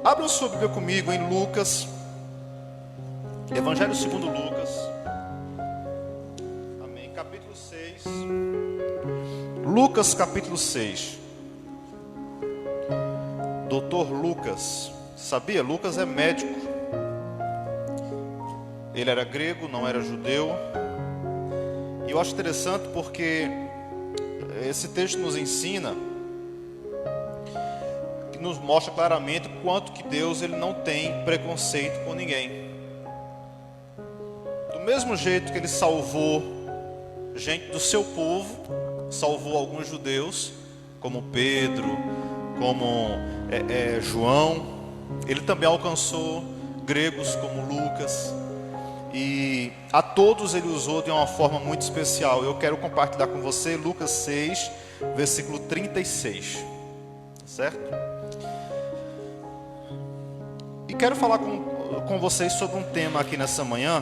Abra sua Bíblia comigo em Lucas, Evangelho segundo Lucas, amém, capítulo 6, Lucas capítulo 6. Doutor Lucas, sabia? Lucas é médico. Ele era grego, não era judeu. E eu acho interessante porque esse texto nos ensina, que nos mostra claramente o quanto que Deus ele não tem preconceito com ninguém. Do mesmo jeito que ele salvou gente do seu povo, salvou alguns judeus, como Pedro, como João, ele também alcançou gregos como Lucas. E a todos ele usou de uma forma muito especial. Eu quero compartilhar com você Lucas 6, versículo 36. Certo? E quero falar com vocês sobre um tema aqui nessa manhã,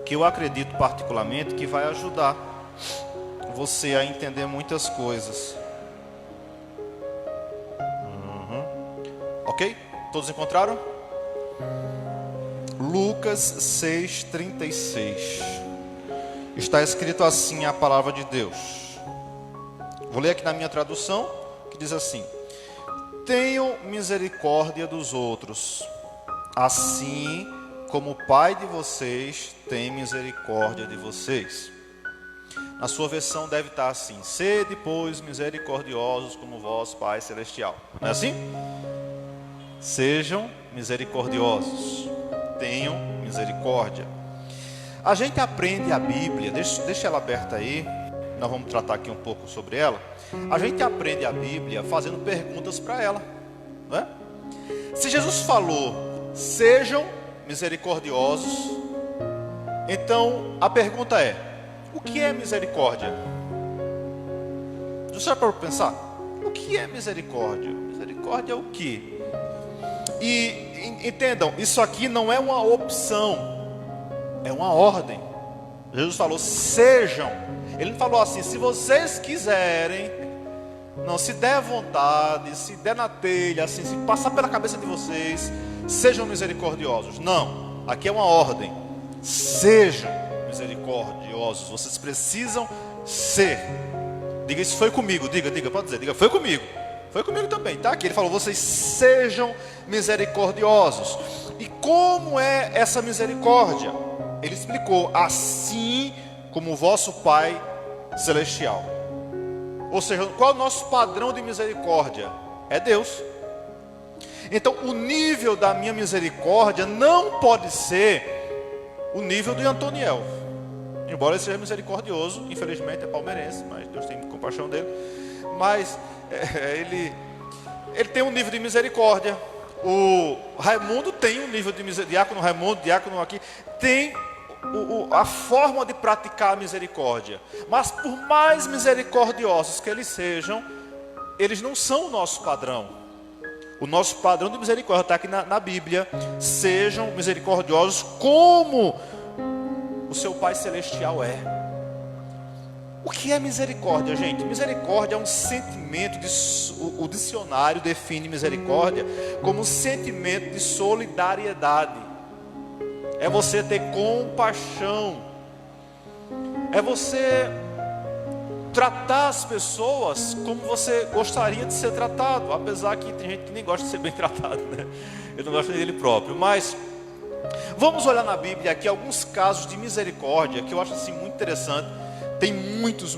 que eu acredito particularmente que vai ajudar você a entender muitas coisas. Ok? Todos encontraram? Lucas 6:36. Está escrito assim a palavra de Deus. Vou ler aqui na minha tradução, que diz assim: tenham misericórdia dos outros, assim como o Pai de vocês tem misericórdia de vocês. Na sua versão deve estar assim: sede, pois, misericordiosos como vosso Pai Celestial. Não é assim? Sejam misericordiosos, tenham misericórdia. A gente aprende a Bíblia, deixa ela aberta aí, nós vamos tratar aqui um pouco sobre ela. A gente aprende a Bíblia fazendo perguntas para ela, não é? Se Jesus falou, sejam misericordiosos, então a pergunta é: o que é misericórdia? Você já parou para pensar? O que é misericórdia? Misericórdia é o quê? E entendam, isso aqui não é uma opção, é uma ordem. Jesus falou, sejam. Ele não falou assim, se vocês quiserem. Não, se der vontade, se der na telha, assim, se passar pela cabeça de vocês, sejam misericordiosos. Não, aqui é uma ordem. Sejam misericordiosos. Vocês precisam ser. Diga, isso foi comigo. Diga, pode dizer, diga, foi comigo. Foi comigo também, tá? Aqui ele falou, vocês sejam misericordiosos. E como é essa misericórdia? Ele explicou, assim como o vosso Pai Celestial. Ou seja, qual é o nosso padrão de misericórdia? É Deus. Então, o nível da minha misericórdia não pode ser o nível do Antoniel. Embora ele seja misericordioso, infelizmente é palmeirense, mas Deus tem compaixão dele. Mas ele tem um nível de misericórdia. O Raimundo tem um nível de misericórdia. Diácono Raimundo, diácono aqui, tem a forma de praticar a misericórdia. Mas por mais misericordiosos que eles sejam, eles não são o nosso padrão. O nosso padrão de misericórdia está aqui na Bíblia. Sejam misericordiosos como o seu Pai Celestial é. O que é misericórdia, gente? Misericórdia é um sentimento, o dicionário define misericórdia como um sentimento de solidariedade. É você ter compaixão. É você tratar as pessoas como você gostaria de ser tratado. Apesar que tem gente que nem gosta de ser bem tratado, né? Ele não gosta dele próprio. Mas vamos olhar na Bíblia aqui alguns casos de misericórdia que eu acho assim muito interessante. Tem muitos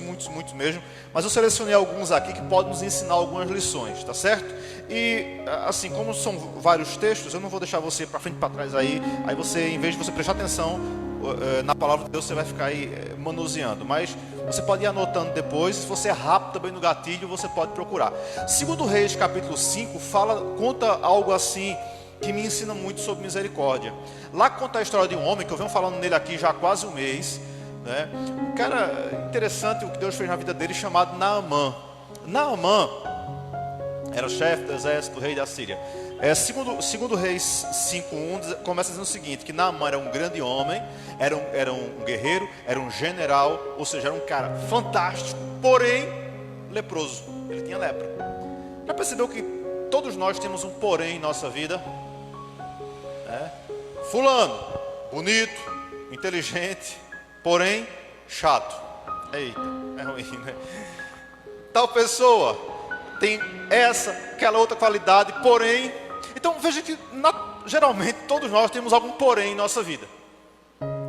mesmo, mas eu selecionei alguns aqui que podem nos ensinar algumas lições, tá certo? E assim, como são vários textos, eu não vou deixar você para frente e para trás aí você, em vez de você prestar atenção na palavra de Deus, você vai ficar aí manuseando, mas você pode ir anotando depois. Se você é rápido também no gatilho, você pode procurar. Segundo Reis, capítulo 5, conta algo assim, que me ensina muito sobre misericórdia. Lá conta a história de um homem, que eu venho falando nele aqui já há quase um mês, né? Um cara interessante, o que Deus fez na vida dele, chamado Naamã. Naamã era o chefe do exército do rei da Síria. Segundo Reis 5:1 começa dizendo o seguinte, que Naamã era um grande homem, era um guerreiro, era um general, ou seja, era um cara fantástico, porém leproso. Ele tinha lepra. Já percebeu que todos nós temos um porém em nossa vida. Fulano, bonito, inteligente, porém chato. Eita, é ruim, né? Tal pessoa tem essa, aquela outra qualidade, porém. Então veja que geralmente todos nós temos algum porém em nossa vida,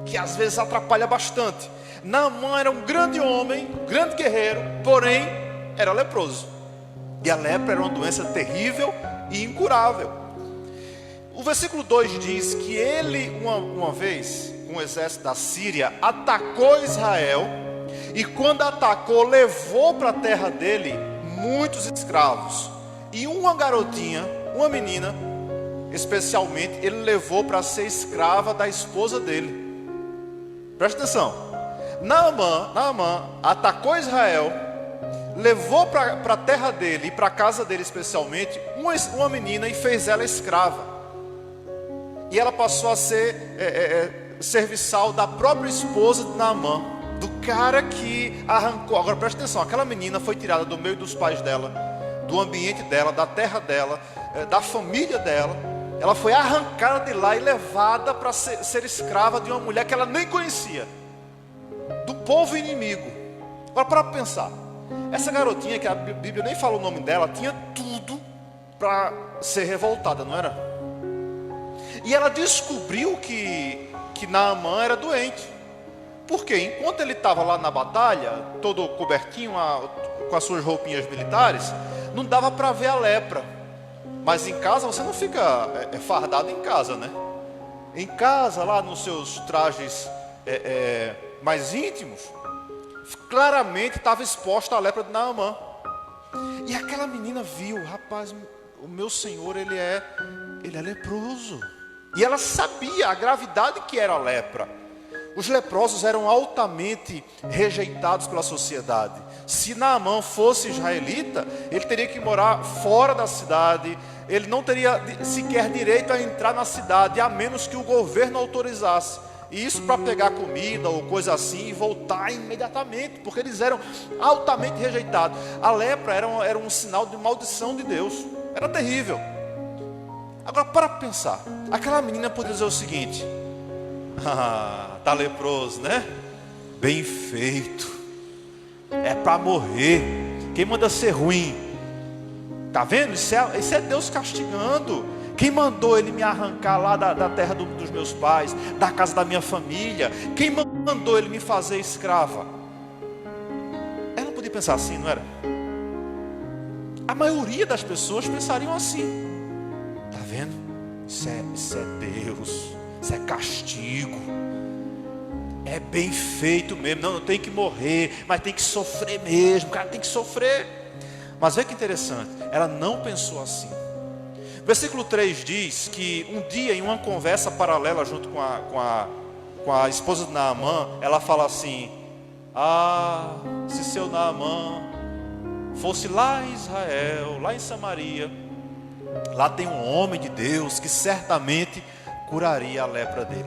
que às vezes atrapalha bastante. Naamã era um grande homem, um grande guerreiro, porém era leproso. E a lepra era uma doença terrível e incurável. O versículo 2 diz que ele, uma vez, um exército da Síria, atacou Israel. E quando atacou, levou para a terra dele muitos escravos. E uma garotinha, uma menina, especialmente, ele levou para ser escrava da esposa dele. Presta atenção. Naamã atacou Israel, levou para a terra dele e para a casa dele especialmente uma menina e fez ela escrava. E ela passou a ser serviçal da própria esposa de Naamã, do cara que arrancou. Agora presta atenção, aquela menina foi tirada do meio dos pais dela, do ambiente dela, da terra dela, da família dela. Ela foi arrancada de lá e levada para ser escrava de uma mulher que ela nem conhecia, do povo inimigo. Agora para pensar, essa garotinha que a Bíblia nem fala o nome dela, tinha tudo para ser revoltada, não era? E ela descobriu que Naamã era doente. Porque enquanto ele estava lá na batalha, todo cobertinho, com as suas roupinhas militares, não dava para ver a lepra. Mas em casa você não fica fardado em casa, né? Em casa, lá nos seus trajes mais íntimos, claramente estava exposta a lepra de Naamã. E aquela menina viu, rapaz, o meu Senhor, ele é leproso. E ela sabia a gravidade que era a lepra. Os leprosos eram altamente rejeitados pela sociedade. Se Naamã fosse israelita, ele teria que morar fora da cidade. Ele não teria sequer direito a entrar na cidade, a menos que o governo autorizasse. E isso para pegar comida ou coisa assim e voltar imediatamente, porque eles eram altamente rejeitados. A lepra era um sinal de maldição de Deus. Era terrível. Agora para pensar, aquela menina poderia dizer o seguinte: tá leproso, né? Bem feito. É para morrer. Quem manda ser ruim? Tá vendo? Isso é Deus castigando. Quem mandou ele me arrancar lá da terra dos meus pais, da casa da minha família? Quem mandou ele me fazer escrava? Ela não podia pensar assim, não era? A maioria das pessoas pensariam assim. Tá vendo? Isso é Deus. Isso é castigo. É bem feito mesmo. Não tem que morrer, mas tem que sofrer mesmo. O cara tem que sofrer. Mas vê que interessante, ela não pensou assim. Versículo 3 diz que um dia, em uma conversa paralela junto com a esposa de Naamã, ela fala assim: se seu Naamã fosse lá em Israel, lá em Samaria, lá tem um homem de Deus que certamente curaria a lepra dele.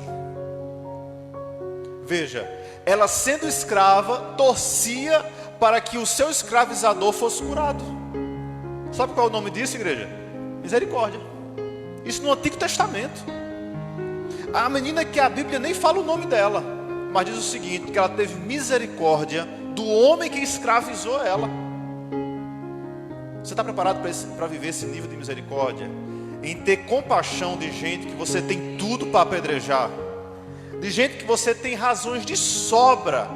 Veja, ela sendo escrava, torcia para que o seu escravizador fosse curado. Sabe qual é o nome disso, igreja? Misericórdia. Isso no Antigo Testamento. A menina que a Bíblia nem fala o nome dela, mas diz o seguinte: que ela teve misericórdia do homem que escravizou ela. Você está preparado para viver esse nível de misericórdia? Em ter compaixão de gente que você tem tudo para apedrejar, de gente que você tem razões de sobra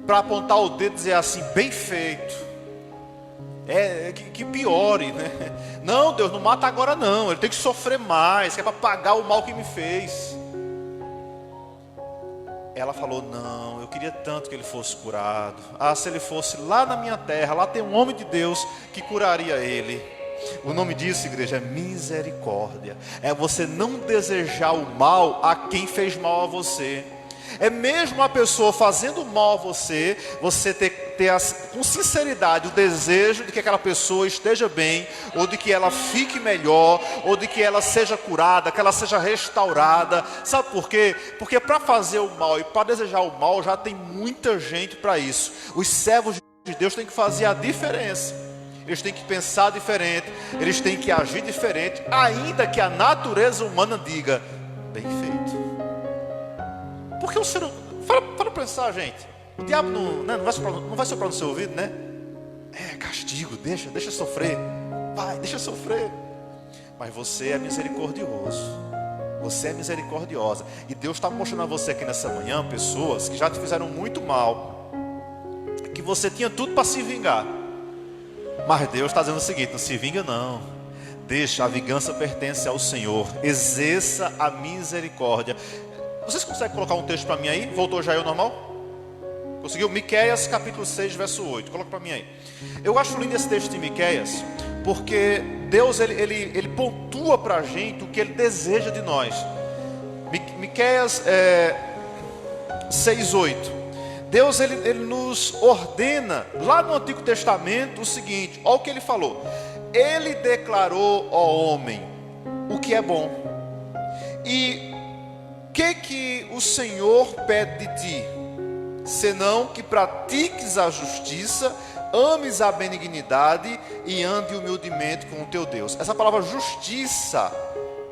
para apontar o dedo e dizer assim: bem feito. Que piore, né? Não, Deus, não mata agora não. Ele tem que sofrer mais, que é para pagar o mal que me fez. Ela falou: não, eu queria tanto que ele fosse curado. Se ele fosse lá na minha terra, lá tem um homem de Deus que curaria ele. O nome disso, igreja, é misericórdia. É você não desejar o mal a quem fez mal a você. É mesmo a pessoa fazendo mal a você, você ter com sinceridade o desejo de que aquela pessoa esteja bem, ou de que ela fique melhor, ou de que ela seja curada, que ela seja restaurada. Sabe por quê? Porque para fazer o mal e para desejar o mal já tem muita gente para isso. Os servos de Deus têm que fazer a diferença. eles têm que pensar diferente, eles têm que agir diferente, ainda que a natureza humana diga, bem feito. Porque o ser humano, para pensar, gente, o diabo não vai soprar no seu ouvido, né? É castigo, deixa sofrer, vai, deixa sofrer. Mas você é misericordioso, você é misericordiosa, e Deus está mostrando a você aqui nessa manhã, pessoas que já te fizeram muito mal, que você tinha tudo para se vingar, mas Deus está dizendo o seguinte: não se vinga não, deixa, a vingança pertence ao Senhor, exerça a misericórdia. Vocês conseguem colocar um texto para mim aí? Voltou já ao normal? Conseguiu? Miqueias capítulo 6, verso 8. Coloca para mim aí. Eu acho lindo esse texto de Miqueias, porque Deus ele pontua para a gente o que Ele deseja de nós. Miqueias 6, 8. Deus ele nos ordena, lá no Antigo Testamento, o seguinte: olha o que Ele falou. Ele declarou ao homem o que é bom. E o que o Senhor pede de ti? Senão que pratiques a justiça, ames a benignidade e ande humildemente com o teu Deus. Essa palavra justiça,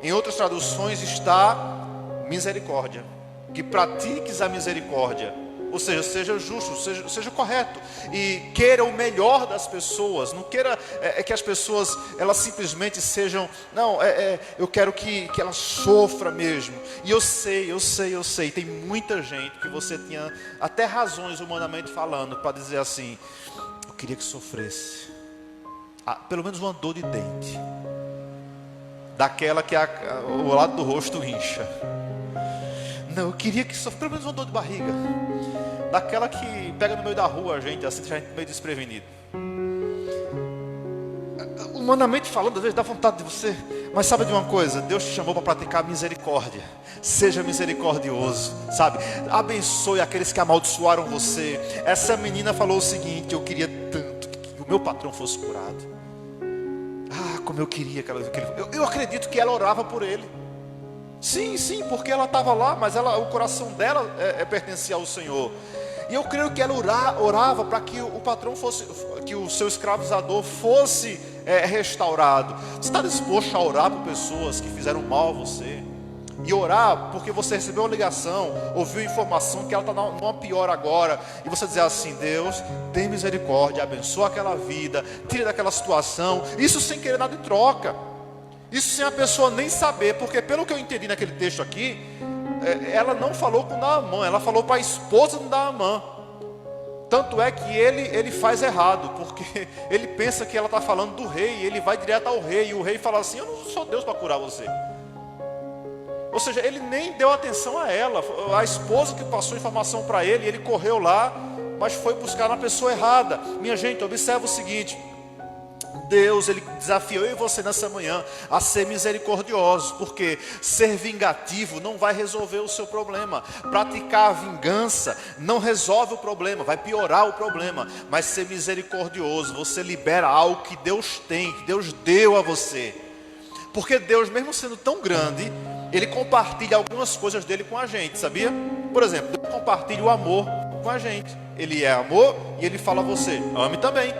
em outras traduções, está misericórdia. Que pratiques a misericórdia, ou seja, seja justo, seja correto, e queira o melhor das pessoas. Não queira que as pessoas elas simplesmente sejam, não, eu quero que ela sofra mesmo. E eu sei, tem muita gente que você tinha até razões humanamente falando para dizer assim: eu queria que sofresse, pelo menos uma dor de dente, daquela que o lado do rosto incha. Não, eu queria que sofresse pelo menos uma dor de barriga, daquela que pega no meio da rua a gente, assim, deixa a gente meio desprevenido. Humanamente falando, às vezes dá vontade de você, mas sabe de uma coisa? Deus te chamou para praticar misericórdia. Seja misericordioso, sabe? Abençoe aqueles que amaldiçoaram você. Essa menina falou o seguinte: eu queria tanto que o meu patrão fosse curado. Como eu queria que ela... Eu acredito que ela orava por ele. Sim, porque ela estava lá, mas o coração dela pertencia ao Senhor. E eu creio que ela orava para que o patrão fosse, que o seu escravizador fosse restaurado. Você está disposto a orar por pessoas que fizeram mal a você? E orar porque você recebeu uma ligação, ouviu informação que ela está numa pior agora, e você dizer assim: Deus, tem misericórdia, abençoa aquela vida, tira daquela situação. Isso sem querer nada em troca. Isso sem a pessoa nem saber, porque pelo que eu entendi naquele texto aqui, ela não falou com Naamã, ela falou para a esposa de Naamã. Tanto é que ele faz errado, porque ele pensa que ela está falando do rei, e ele vai direto ao rei, e o rei fala assim: eu não sou Deus para curar você. Ou seja, ele nem deu atenção a ela, a esposa que passou informação para ele, ele correu lá, mas foi buscar na pessoa errada. Minha gente, observa o seguinte: Deus, Ele desafiou eu e você nessa manhã a ser misericordiosos, porque ser vingativo não vai resolver o seu problema. Praticar a vingança não resolve o problema, vai piorar o problema. Mas ser misericordioso, você libera algo que Deus tem, que Deus deu a você. Porque Deus, mesmo sendo tão grande, Ele compartilha algumas coisas dele com a gente, sabia? Por exemplo, Deus compartilha o amor com a gente. Ele é amor e Ele fala a você: ame também.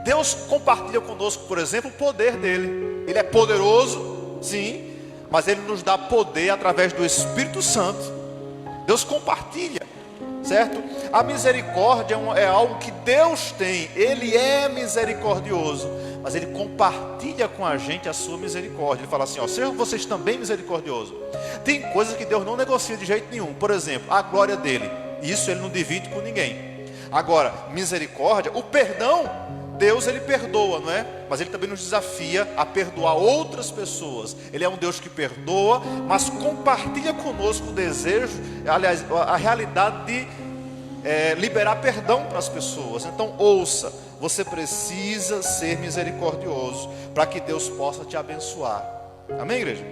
Deus compartilha conosco, por exemplo, o poder dele. Ele é poderoso, sim, mas Ele nos dá poder através do Espírito Santo. Deus compartilha, certo? A misericórdia é algo que Deus tem. Ele é misericordioso, mas Ele compartilha com a gente a sua misericórdia. Ele fala assim: sejam vocês também misericordiosos. Tem coisas que Deus não negocia de jeito nenhum. Por exemplo, a glória dele, isso Ele não divide com ninguém. Agora, misericórdia, o perdão, Deus, Ele perdoa, não é? Mas Ele também nos desafia a perdoar outras pessoas. Ele é um Deus que perdoa, mas compartilha conosco o desejo, aliás, a realidade de liberar perdão para as pessoas. Então ouça, você precisa ser misericordioso para que Deus possa te abençoar. Amém, igreja?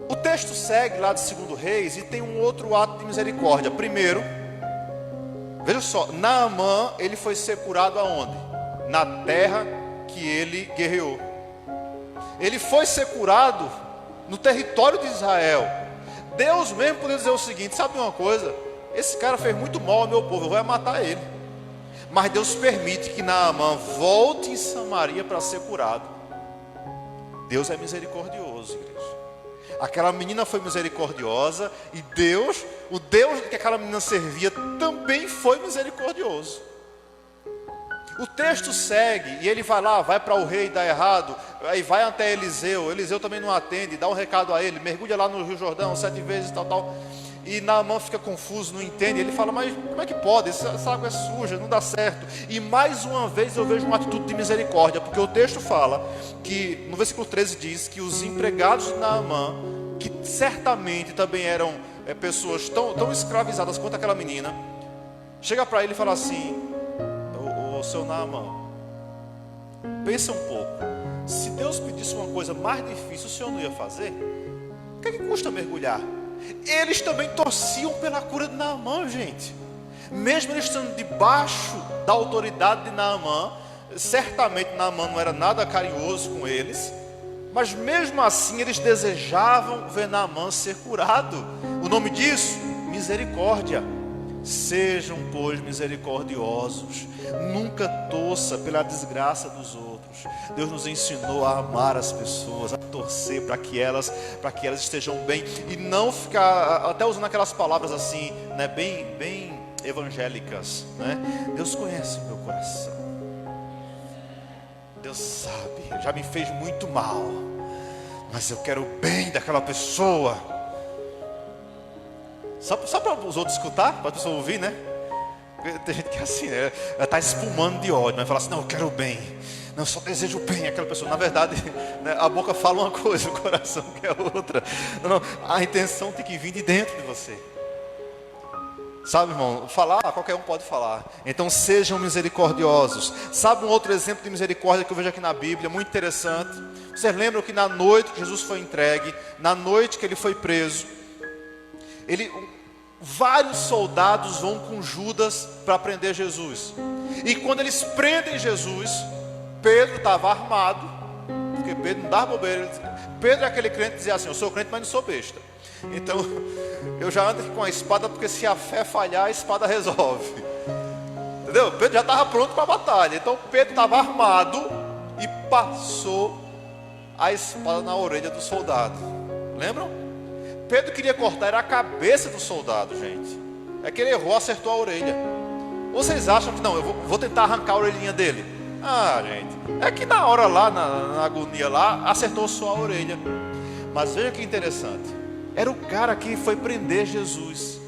O texto segue lá de 2 Reis e tem um outro ato de misericórdia. Primeiro, veja só, Naamã, ele foi ser curado aonde? Na terra que ele guerreou. Ele foi ser curado no território de Israel. Deus mesmo poderia dizer o seguinte: sabe uma coisa? Esse cara fez muito mal ao meu povo, eu vou matar ele. Mas Deus permite que Naamã volte em Samaria para ser curado. Deus é misericordioso, igreja. Aquela menina foi misericordiosa e Deus, o Deus que aquela menina servia, também foi misericordioso. O texto segue e ele vai lá, vai para o rei, dá errado, aí vai até Eliseu. Eliseu também não atende, dá um recado a ele, mergulha lá no Rio Jordão 7 vezes, tal. E Naamã fica confuso, não entende. Ele fala, mas como é que pode? Essa água é suja, não dá certo. E mais uma vez eu vejo uma atitude de misericórdia, porque o texto fala que, no versículo 13 diz que os empregados de Naamã, que certamente também eram pessoas tão escravizadas quanto aquela menina, chega para ele e fala assim: o seu Naamã, pensa um pouco, se Deus pedisse uma coisa mais difícil, o senhor não ia fazer? O que é que custa mergulhar? Eles também torciam pela cura de Naamã, gente. Mesmo eles estando debaixo da autoridade de Naamã, certamente Naamã não era nada carinhoso com eles, mas mesmo assim eles desejavam ver Naamã ser curado. O nome disso? Misericórdia. Sejam, pois, misericordiosos. Nunca torça pela desgraça dos outros. Deus nos ensinou a amar as pessoas, a torcer para que elas estejam bem, e não ficar até usando aquelas palavras assim, né, bem evangélicas, né? Deus conhece o meu coração. Deus sabe, já me fez muito mal, mas eu quero o bem daquela pessoa. Só para os outros escutar, para a pessoa ouvir, né? Tem gente que é assim, né? Ela está espumando de ódio, mas fala assim: não, eu quero o bem, não, eu só desejo o bem àquela pessoa. Na verdade, né, a boca fala uma coisa, o coração quer outra. Não, a intenção tem que vir de dentro de você. Sabe, irmão, falar, qualquer um pode falar. Então sejam misericordiosos. Sabe um outro exemplo de misericórdia que eu vejo aqui na Bíblia, muito interessante? Vocês lembram que na noite que Jesus foi entregue, na noite que ele foi preso, vários soldados vão com Judas para prender Jesus. E quando eles prendem Jesus, Pedro estava armado, porque Pedro não dava bobeira. Pedro é aquele crente que dizia assim: eu sou crente, mas não sou besta. Então eu já ando aqui com a espada, porque se a fé falhar, a espada resolve. Entendeu? Pedro já estava pronto para a batalha. Então Pedro estava armado e passou a espada na orelha do soldado. Lembram? Pedro queria cortar a cabeça do soldado, gente. É que ele errou, acertou a orelha. Vocês acham que não, eu vou tentar arrancar a orelhinha dele? Ah, gente, é que na hora lá, na agonia lá, acertou só a orelha. Mas veja que interessante, era o cara que foi prender Jesus.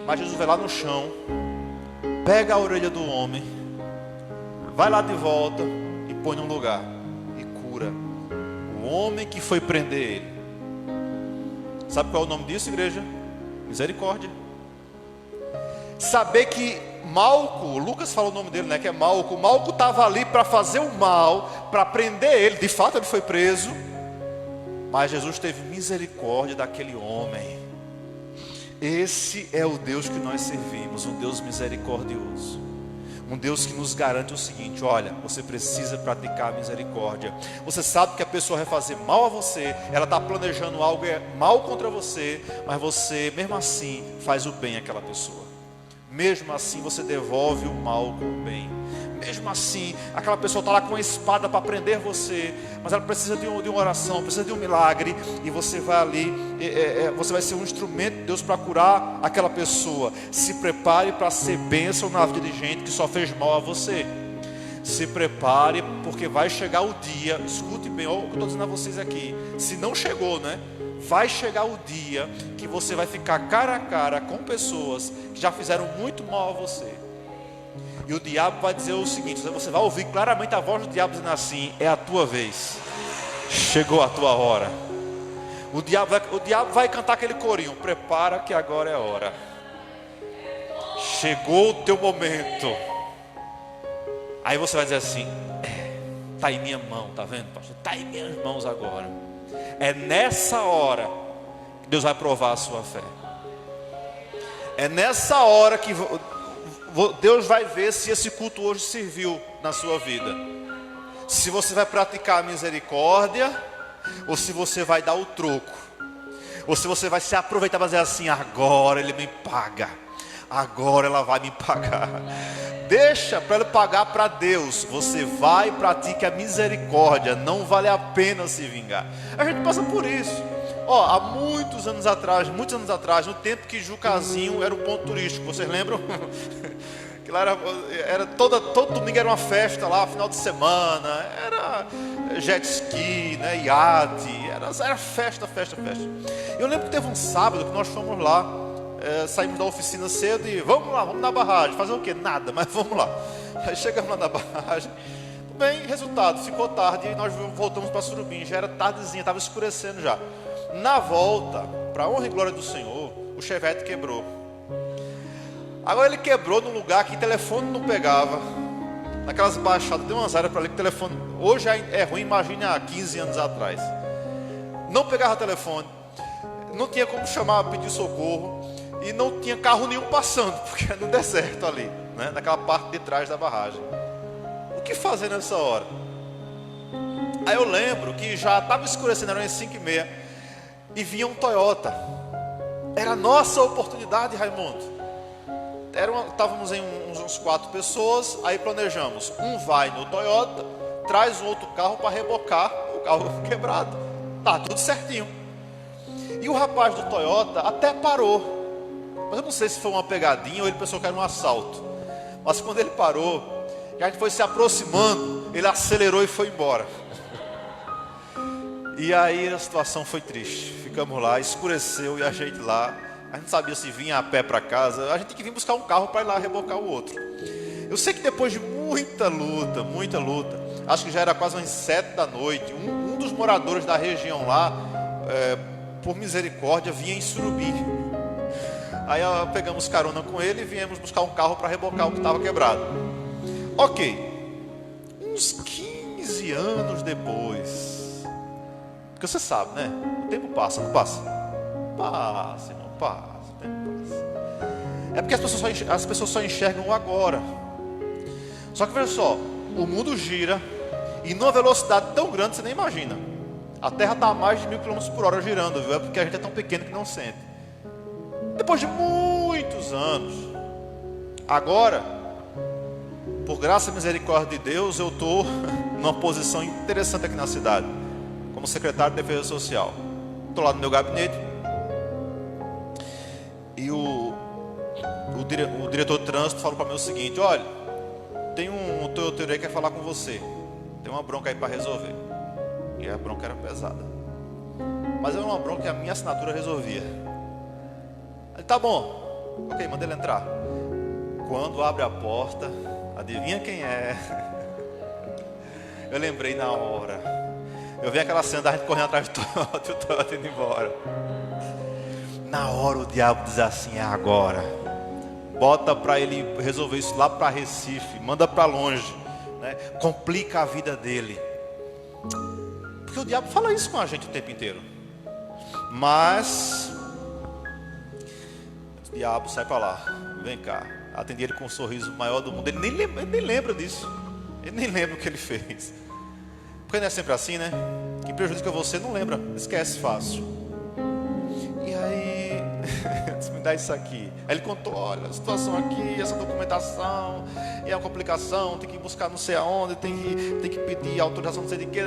Mas Jesus vai lá no chão, pega a orelha do homem, vai lá de volta e põe num lugar e cura o homem que foi prender ele. Sabe qual é o nome disso, igreja? Misericórdia. Saber que Malco, Lucas fala o nome dele, né? Que é Malco. Malco estava ali para fazer o mal, para prender ele. De fato ele foi preso, mas Jesus teve misericórdia daquele homem. Esse é o Deus que nós servimos, um Deus misericordioso. Um Deus que nos garante o seguinte: olha, você precisa praticar a misericórdia. Você sabe que a pessoa vai fazer mal a você, ela está planejando algo mal contra você, mas você mesmo assim faz o bem àquela pessoa. Mesmo assim você devolve o mal com o bem. Mesmo assim, aquela pessoa está lá com a espada para prender você, mas ela precisa de uma oração, precisa de um milagre, e você vai ali, você vai ser um instrumento de Deus para curar aquela pessoa. Se prepare para ser bênção na vida de gente que só fez mal a você. Se prepare, porque vai chegar o dia, escute bem, olha o que eu estou dizendo a vocês aqui, se não chegou, né? Vai chegar o dia que você vai ficar cara a cara com pessoas que já fizeram muito mal a você. E o diabo vai dizer o seguinte: você vai ouvir claramente a voz do diabo dizendo assim: é a tua vez, chegou a tua hora. O diabo vai cantar aquele corinho: prepara que agora é a hora, chegou o teu momento. Aí você vai dizer assim: está em minha mão, tá vendo, pastor? Está em minhas mãos agora. É nessa hora que Deus vai provar a sua fé. É nessa hora que Deus vai ver se esse culto hoje serviu na sua vida. Se você vai praticar a misericórdia, ou se você vai dar o troco, ou se você vai se aproveitar para dizer assim: agora ele me paga, agora ela vai me pagar. Deixa para ela pagar para Deus. Você vai e pratique a misericórdia. Não vale a pena se vingar. A gente passa por isso. Há muitos anos atrás, no tempo que Jucazinho era um ponto turístico, vocês lembram? Que lá era todo domingo era uma festa lá, final de semana, era jet ski, né, iate, era festa. Eu lembro que teve um sábado que nós fomos lá, saímos da oficina cedo e vamos lá, vamos na barragem, fazer o quê? Nada, mas vamos lá. Aí chegamos lá na barragem, bem, resultado, ficou tarde e nós voltamos para Surubim, já era tardezinha, estava escurecendo já. Na volta, para a honra e glória do Senhor, o Chevette quebrou. Agora ele quebrou num lugar que telefone não pegava. Naquelas baixadas, tem umas áreas para ali que telefone hoje é ruim, imagine há 15 anos atrás. Não pegava telefone, não tinha como chamar, pedir socorro, e não tinha carro nenhum passando, porque era no deserto ali, né? Naquela parte de trás da barragem. O que fazer nessa hora? Aí eu lembro que já estava escurecendo, eram as 5h30, e vinha um Toyota. Era a nossa oportunidade, Raimundo. Estávamos em uns 4 pessoas. Aí planejamos, um vai no Toyota, traz um outro carro para rebocar o carro quebrado. Tá tudo certinho. E o rapaz do Toyota até parou, mas eu não sei se foi uma pegadinha ou ele pensou que era um assalto. Mas quando ele parou, a gente foi se aproximando, ele acelerou e foi embora. E aí a situação foi triste. Ficamos lá, escureceu e a gente lá. A gente sabia se vinha a pé para casa. A gente tinha que vir buscar um carro para ir lá rebocar o outro. Eu sei que depois de muita luta, acho que já era quase umas 7 da noite, um dos moradores da região lá, por misericórdia, vinha em Surubim. Aí pegamos carona com ele e viemos buscar um carro para rebocar o que estava quebrado. Ok. Uns 15 anos depois... Porque você sabe, né? O tempo passa, não passa? Passa, irmão, passa, o tempo passa. É porque as pessoas só enxergam o agora. Só que veja só, o mundo gira e numa velocidade tão grande você nem imagina. A Terra está a mais de 1000 km/h girando, viu? É porque a gente é tão pequeno que não sente. Depois de muitos anos, agora, por graça e misericórdia de Deus, eu estou numa posição interessante aqui na cidade, como secretário de Defesa Social. Estou lá no meu gabinete e o diretor de trânsito falou para mim o seguinte: olha, tem um Toyota aí que quer falar com você, tem uma bronca aí para resolver. E a bronca era pesada, mas era uma bronca que a minha assinatura resolvia. Aí, tá bom, ok, manda ele entrar. Quando abre a porta, adivinha quem é? Eu lembrei na hora. Eu vi aquela cena da gente correndo atrás do Toyota e o Toyota indo embora. Na hora o diabo diz assim: é agora. Bota para ele resolver isso lá para Recife, manda para longe, né? Complica a vida dele. Porque o diabo fala isso com a gente o tempo inteiro. Mas o diabo sai para lá, vem cá. Atendi ele com um sorriso maior do mundo. Ele nem lembra disso. Ele nem lembra o que ele fez. Porque não é sempre assim, né? Quem prejudica você não lembra, esquece fácil. E aí, me dá isso aqui. Aí ele contou: olha, a situação aqui, essa documentação, e é uma complicação, tem que buscar não sei aonde, tem que pedir autorização, não sei de que.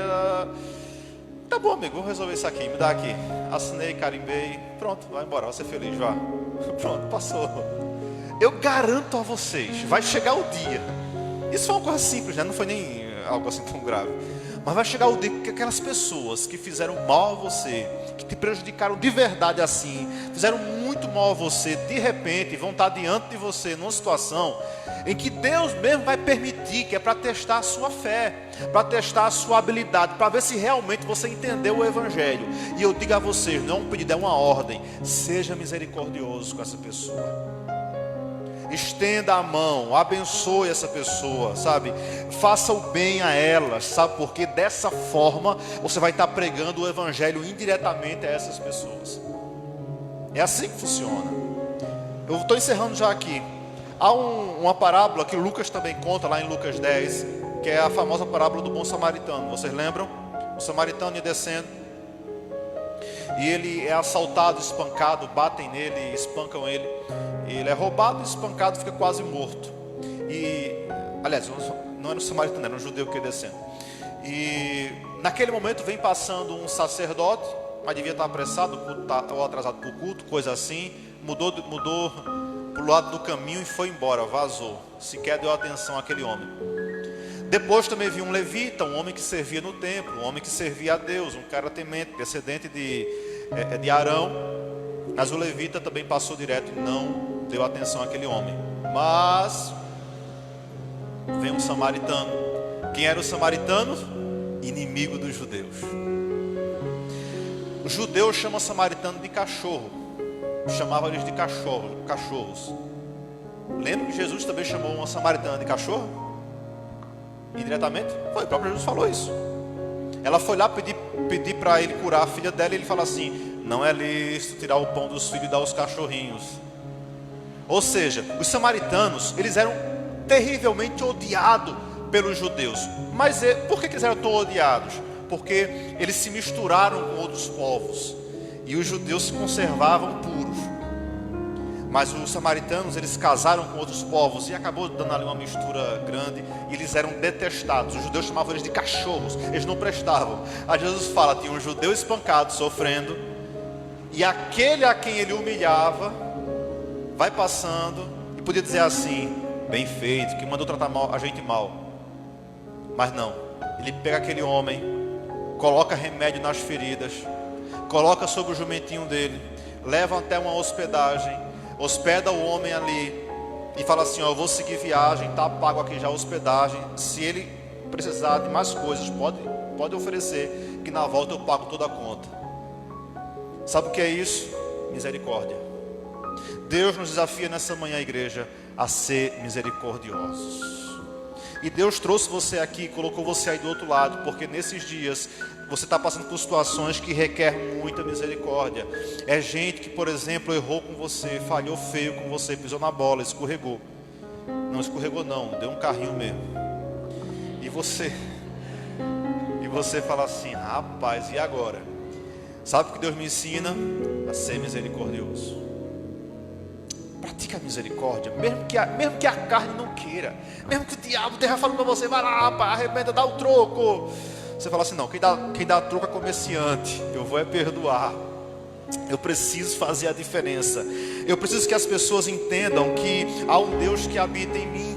Tá bom, amigo, vou resolver isso aqui, me dá aqui. Assinei, carimbei, pronto, vai embora, vai ser feliz, vá. Pronto, passou. Eu garanto a vocês, vai chegar o dia. Isso foi uma coisa simples, né? Não foi nem algo assim tão grave. Mas vai chegar o dia que aquelas pessoas que fizeram mal a você, que te prejudicaram de verdade assim, fizeram muito mal a você, de repente vão estar diante de você numa situação em que Deus mesmo vai permitir, que é para testar a sua fé, para testar a sua habilidade, para ver se realmente você entendeu o Evangelho. E eu digo a vocês, não é um pedido, é uma ordem: seja misericordioso com essa pessoa. Estenda a mão, abençoe essa pessoa, sabe? Faça o bem a ela, sabe? Porque dessa forma você vai estar pregando o Evangelho indiretamente a essas pessoas. É assim que funciona. Eu estou encerrando já aqui. Há uma parábola que Lucas também conta lá em Lucas 10, que é a famosa parábola do bom samaritano. Vocês lembram? O samaritano ia descendo e ele é assaltado, espancado, batem nele, espancam ele. Ele é roubado, espancado, fica quase morto. Aliás, não era um samaritano, era um judeu que ia descendo. E naquele momento vem passando um sacerdote, mas devia estar apressado, ou atrasado para o culto, coisa assim. Mudou para o lado do caminho e foi embora, vazou. Sequer deu atenção àquele homem. Depois também viu um levita, um homem que servia no templo, um homem que servia a Deus, um cara temente, descendente de Arão. Mas o levita também passou direto e não deu atenção àquele homem. Mas vem um samaritano. Quem era o samaritano? Inimigo dos judeus. Os judeus chamam samaritano de cachorro. Chamavam eles de cachorros. Lembra que Jesus também chamou uma samaritana de cachorro? Indiretamente? Foi, o próprio Jesus falou isso. Ela foi lá pedir para ele curar a filha dela, e ele fala assim: não é lícito tirar o pão dos filhos e dar aos cachorrinhos. Ou seja, os samaritanos, eles eram terrivelmente odiados pelos judeus. Mas por que eles eram tão odiados? Porque eles se misturaram com outros povos, e os judeus se conservavam puros. Mas os samaritanos, eles casaram com outros povos, e acabou dando ali uma mistura grande, e eles eram detestados. Os judeus chamavam eles de cachorros, eles não prestavam. Aí Jesus fala, tinha um judeu espancado, sofrendo, e aquele a quem ele humilhava, vai passando, e podia dizer assim: bem feito, que mandou tratar a gente mal. Mas não, ele pega aquele homem, coloca remédio nas feridas, coloca sobre o jumentinho dele, leva até uma hospedagem, hospeda o homem ali, e fala assim: ó, eu vou seguir viagem, tá pago aqui já a hospedagem, se ele precisar de mais coisas, pode oferecer, que na volta eu pago toda a conta. Sabe o que é isso? Misericórdia. Deus nos desafia nessa manhã, igreja, a ser misericordiosos. E Deus trouxe você aqui, colocou você aí do outro lado, porque nesses dias você está passando por situações que requer muita misericórdia. É gente que, por exemplo, errou com você, falhou feio com você, pisou na bola, escorregou. Não escorregou não, deu um carrinho mesmo. E você fala assim: rapaz, e agora? Sabe o que Deus me ensina? A ser misericordioso. Pratica a misericórdia, mesmo que a carne não queira, mesmo que o diabo esteja falando para você: vai lá, rapaz, arrependa, dá o troco. Você fala assim: não, quem dá troco é comerciante, eu vou perdoar. Eu preciso fazer a diferença. Eu preciso que as pessoas entendam que há um Deus que habita em mim.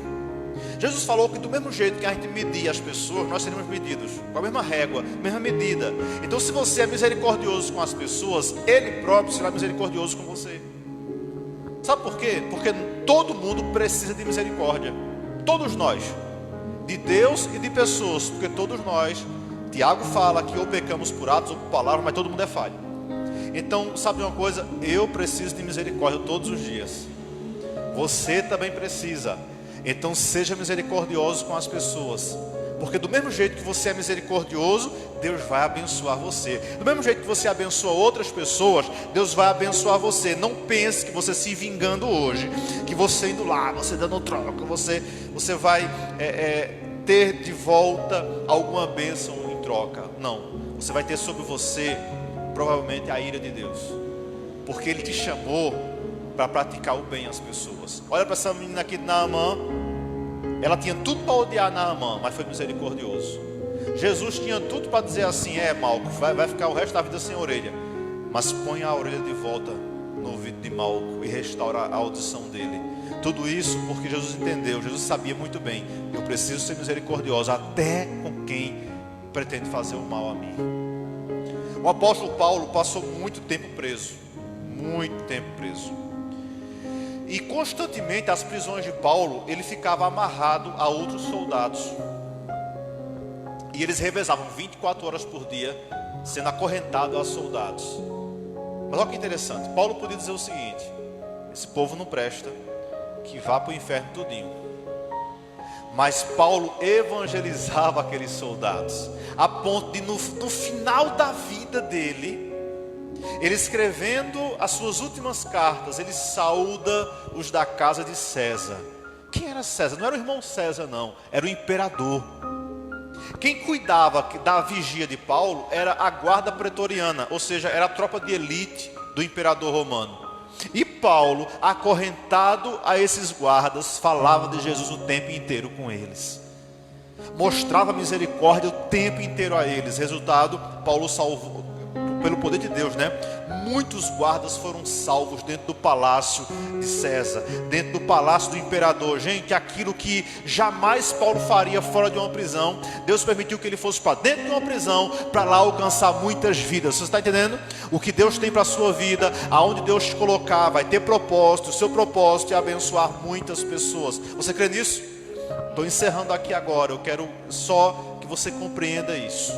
Jesus falou que do mesmo jeito que a gente medir as pessoas, nós seremos medidos com a mesma régua, mesma medida. Então, se você é misericordioso com as pessoas, Ele próprio será misericordioso com você. Sabe por quê? Porque todo mundo precisa de misericórdia. Todos nós. De Deus e de pessoas. Porque todos nós, Tiago fala que ou pecamos por atos ou por palavras, mas todo mundo é falho. Então, sabe uma coisa? Eu preciso de misericórdia todos os dias. Você também precisa. Então seja misericordioso com as pessoas. Porque do mesmo jeito que você é misericordioso, Deus vai abençoar você. Do mesmo jeito que você abençoa outras pessoas, Deus vai abençoar você. Não pense que você se vingando hoje, que você indo lá, você dando troca, você vai ter de volta alguma bênção em troca. Não, você vai ter sobre você provavelmente a ira de Deus, porque Ele te chamou para praticar o bem às pessoas. Olha para essa menina aqui de Naamã. Ela tinha tudo para odiar Naamã, mas foi misericordioso. Jesus tinha tudo para dizer assim: Malco, vai ficar o resto da vida sem orelha, mas põe a orelha de volta no ouvido de Malco e restaura a audição dele. Tudo isso porque Jesus entendeu. Jesus sabia muito bem: eu preciso ser misericordioso até com quem pretende fazer o mal a mim. O apóstolo Paulo passou muito tempo preso. Muito tempo preso. E constantemente, as prisões de Paulo, ele ficava amarrado a outros soldados. E eles revezavam 24 horas por dia, sendo acorrentado a soldados. Mas olha que interessante, Paulo podia dizer o seguinte: esse povo não presta, que vá para o inferno tudinho. Mas Paulo evangelizava aqueles soldados, a ponto de no final da vida dele, ele escrevendo as suas últimas cartas, ele saúda os da casa de César. Quem era César? Não era o irmão César não, era o imperador. Quem cuidava da vigia de Paulo era a guarda pretoriana, ou seja, era a tropa de elite do imperador romano. E Paulo, acorrentado a esses guardas, falava de Jesus o tempo inteiro com eles. Mostrava misericórdia o tempo inteiro a eles. Resultado, Paulo salvou, pelo poder de Deus, né? Muitos guardas foram salvos dentro do palácio de César, dentro do palácio do imperador. Gente, aquilo que jamais Paulo faria fora de uma prisão, Deus permitiu que ele fosse para dentro de uma prisão, para lá alcançar muitas vidas. Você está entendendo? O que Deus tem para a sua vida, aonde Deus te colocar, vai ter propósito. O seu propósito é abençoar muitas pessoas. Você crê nisso? Estou encerrando aqui agora. Eu quero só que você compreenda isso.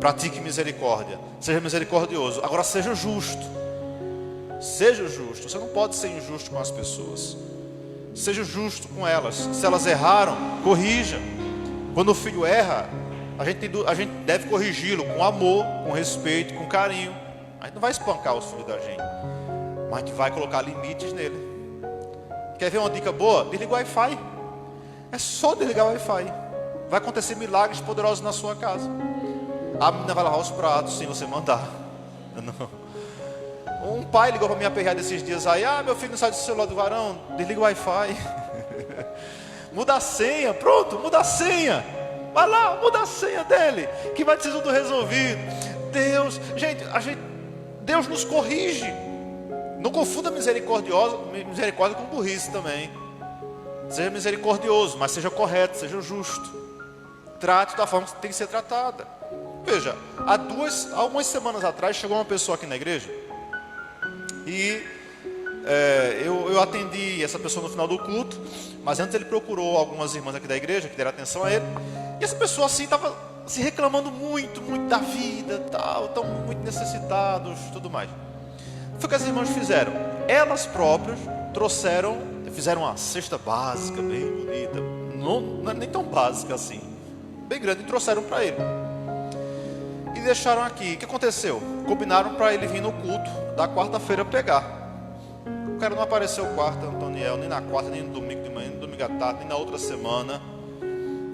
Pratique misericórdia, seja misericordioso. Agora seja justo. Seja justo. Você não pode ser injusto com as pessoas. Seja justo com elas. Se elas erraram, corrija. Quando o filho erra, a gente deve corrigi-lo com amor, com respeito, com carinho. A gente não vai espancar os filhos da gente, mas a gente vai colocar limites nele. Quer ver uma dica boa? Desliga o Wi-Fi. É só desligar o Wi-Fi. Vai acontecer milagres poderosos na sua casa. A menina vai lavar os pratos sem você mandar. Não. Um pai ligou para minha perreada esses dias aí. Meu filho não sai do celular do varão. Desliga o Wi-Fi. Muda a senha. Pronto, muda a senha. Vai lá, muda a senha dele, que vai ser tudo resolvido. Deus nos corrige. Não confunda misericórdia com burrice também. Seja misericordioso, mas seja correto, seja justo. Trate da forma que tem que ser tratada. Veja, há algumas semanas atrás chegou uma pessoa aqui na igreja e eu atendi essa pessoa no final do culto, mas antes ele procurou algumas irmãs aqui da igreja que deram atenção a ele. E essa pessoa assim estava se reclamando muito da vida, tal, estão muito necessitados, tudo mais. Foi o que as irmãs fizeram. Elas próprias fizeram uma cesta básica, bem bonita, não é nem tão básica assim, bem grande, e trouxeram para ele. E deixaram aqui. O que aconteceu? Combinaram para ele vir no culto da quarta-feira pegar. O cara não apareceu quarta, Antoniel, nem na quarta, nem no domingo de manhã, nem no domingo à tarde, nem na outra semana.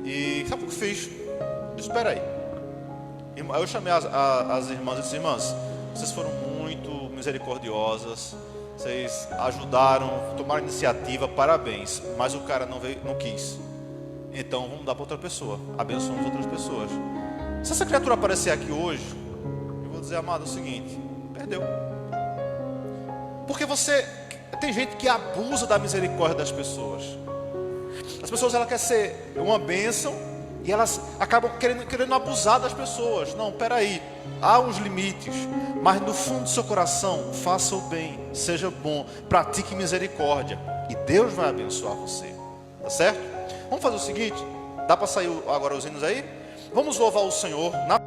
E sabe o que fez? Espera aí. Eu chamei as irmãs e disse: irmãs, vocês foram muito misericordiosas, vocês ajudaram, tomaram iniciativa, parabéns. Mas o cara não veio, não quis. Então vamos dar para outra pessoa. Abençoamos outras pessoas. Se essa criatura aparecer aqui hoje, eu vou dizer: amado, é o seguinte, perdeu. Porque tem gente que abusa da misericórdia das pessoas. As pessoas, elas querem ser uma bênção e elas acabam querendo abusar das pessoas. Não, peraí, há uns limites. Mas no fundo do seu coração, faça o bem, seja bom, pratique misericórdia e Deus vai abençoar você. Tá certo? Vamos fazer o seguinte, dá para sair agora os hinos aí? Vamos louvar o Senhor na